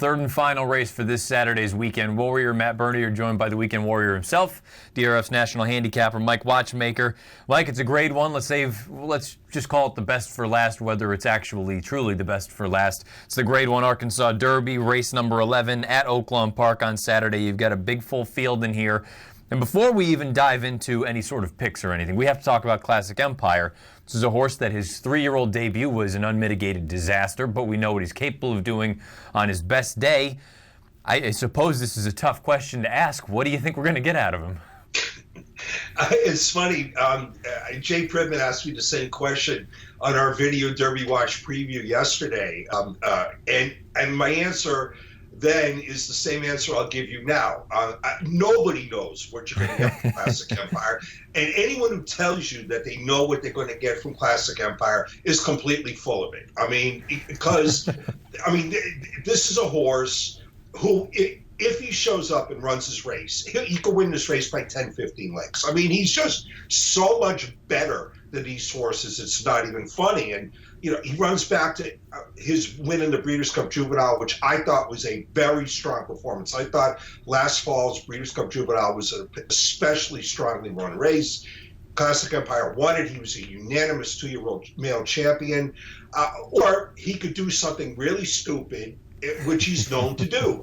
third and final race for this Saturday's Weekend Warrior. Matt Burney, you're joined by the Weekend Warrior himself, DRF's national handicapper, Mike Watchmaker. Mike, it's a grade one. Let's just call it the best for last, whether it's actually truly the best for last. It's the grade one Arkansas Derby, race number 11 at Oaklawn Park on Saturday. You've got a big full field in here. And before we even dive into any sort of picks or anything, we have to talk about Classic Empire. This is a horse that his 3-year-old debut was an unmitigated disaster, but we know what he's capable of doing on his best day. I suppose this is a tough question to ask. What do you think we're going to get out of him? It's funny. Jay Pridman asked me the same question on our video Derby Watch preview yesterday. And my answer then is the same answer I'll give you now. Nobody knows what you're going to get from Classic Empire. And anyone who tells you that they know what they're going to get from Classic Empire is completely full of it. This is a horse who, if he shows up and runs his race, he could win this race by 10, 15 lengths. He's just so much better than these horses. It's not even funny. And, he runs back to his win in the Breeders' Cup Juvenile, which I thought was a very strong performance. I thought last fall's Breeders' Cup Juvenile was an especially strongly run race. Classic Empire won it. He was a unanimous 2-year-old male champion. Or he could do something really stupid, which he's known to do.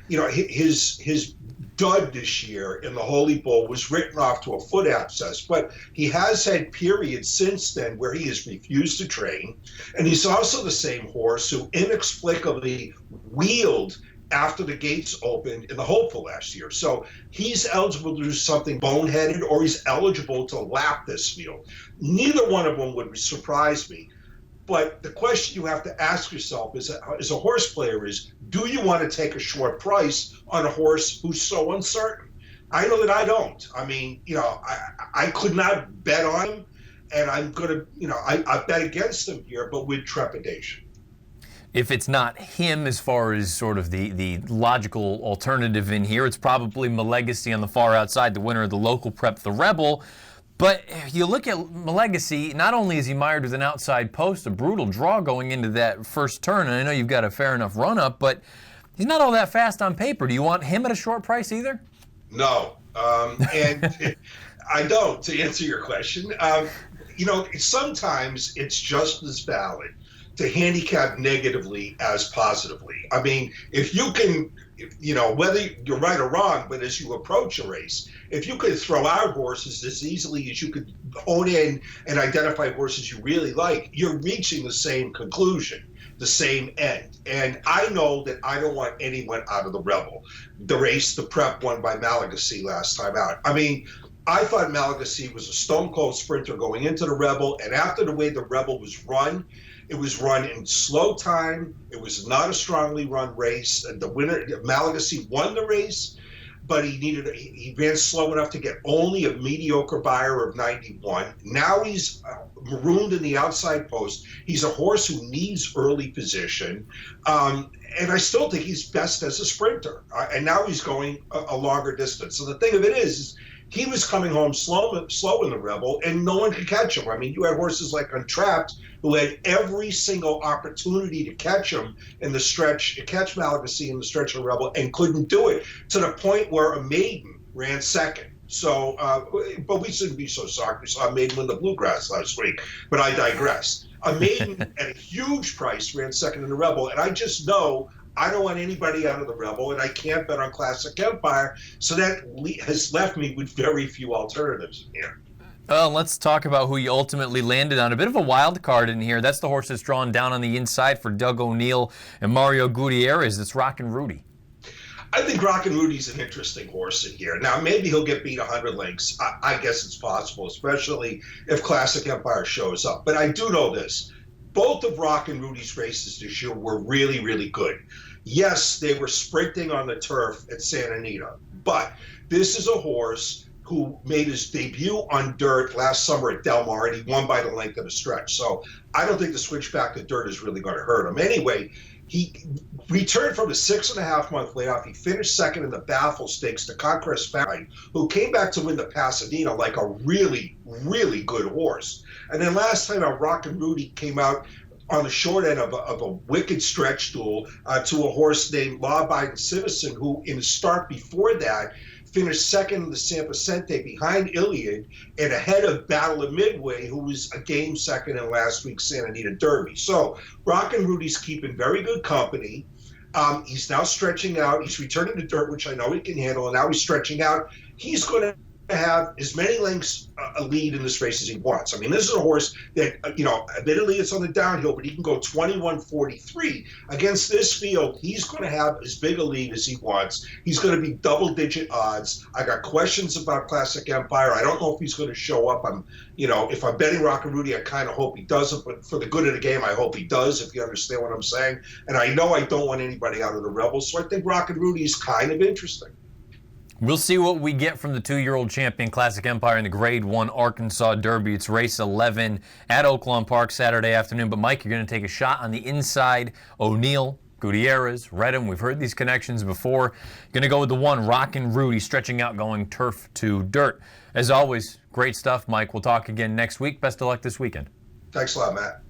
His dud this year in the Holy Bull was written off to a foot abscess, but he has had periods since then where he has refused to train, and he's also the same horse who inexplicably wheeled after the gates opened in the Hopeful last year. So he's eligible to do something boneheaded, or he's eligible to lap this field. Neither one of them would surprise me. But the question you have to ask yourself as a horse player is, do you want to take a short price on a horse who's so uncertain? I know that I don't. I could not bet on him, and I'm going to, I bet against him here, but with trepidation. If it's not him as far as sort of the logical alternative in here, it's probably Malegacy on the far outside, the winner of the local prep, the Rebel. But you look at Malegacy, not only is he mired with an outside post, a brutal draw going into that first turn, and I know you've got a fair enough run-up, but he's not all that fast on paper. Do you want him at a short price either? No, and I don't, to answer your question. Sometimes it's just as valid to handicap negatively as positively. If you can, whether you're right or wrong, but as you approach a race, if you could throw out horses as easily as you could hone in and identify horses you really like, you're reaching the same conclusion, the same end. And I know that I don't want anyone out of the Rebel. The race, the prep won by Malegacy last time out. I thought Malegacy was a stone cold sprinter going into the Rebel, and after the way the Rebel was run, it was run in slow time. It was not a strongly run race. The winner, Malegacy, won the race, but he ran slow enough to get only a mediocre buyer of 91. Now he's marooned in the outside post. He's a horse who needs early position, and I still think he's best as a sprinter. And now he's going a longer distance. So the thing of it is he was coming home slow in the Rebel, and no one could catch him. You had horses like Untrapped, who had every single opportunity to catch him in the stretch, to catch Malegacy in the stretch of the Rebel, and couldn't do it, to the point where a maiden ran second. So, but we shouldn't be so shocked. We saw a maiden win the Bluegrass last week, but I digress. A maiden at a huge price ran second in the Rebel, and I just know I don't want anybody out of the Rebel, and I can't bet on Classic Empire, so that has left me with very few alternatives in here. Well, let's talk about who you ultimately landed on. A bit of a wild card in here. That's the horse that's drawn down on the inside for Doug O'Neill and Mario Gutierrez. It's Rockin' Rudy. I think Rockin' Rudy's an interesting horse in here. Now, maybe he'll get beat 100 lengths. I guess it's possible, especially if Classic Empire shows up. But I do know this. Both of Rockin' Rudy's races this year were really, really good. Yes, they were sprinting on the turf at Santa Anita, but this is a horse who made his debut on dirt last summer at Del Mar, and he won by the length of a stretch. So I don't think the switch back to dirt is really going to hurt him. Anyway, he returned from a 6.5-month layoff. He finished second in the Baffle Stakes to Conquest Fine, who came back to win the Pasadena like a really, really good horse. And then last time out, Rockin' Rudy came out on the short end of a wicked stretch duel to a horse named Law Abiding Citizen, who in the start before that finished second in the San Vicente behind Iliad and ahead of Battle of Midway, who was a game second in last week's Santa Anita Derby. So Rockin' Rudy's keeping very good company. He's now stretching out. He's returning to dirt, which I know he can handle, and now he's stretching out. He's going to have as many lengths a lead in this race as he wants. I mean, this is a horse that, admittedly it's on the downhill, but he can go 21.43. Against this field, he's going to have as big a lead as he wants. He's going to be double-digit odds. I got questions about Classic Empire. I don't know if he's going to show up. If I'm betting Rockin' Rudy, I kind of hope he doesn't, but for the good of the game, I hope he does, if you understand what I'm saying. And I know I don't want anybody out of the Rebels, so I think Rockin' Rudy is kind of interesting. We'll see what we get from the 2-year-old champion Classic Empire in the Grade 1 Arkansas Derby. It's race 11 at Oaklawn Park Saturday afternoon. But, Mike, you're going to take a shot on the inside. O'Neill, Gutierrez, Redham. We've heard these connections before. Going to go with the 1, Rockin' Rudy, stretching out, going turf to dirt. As always, great stuff, Mike. We'll talk again next week. Best of luck this weekend. Thanks a lot, Matt.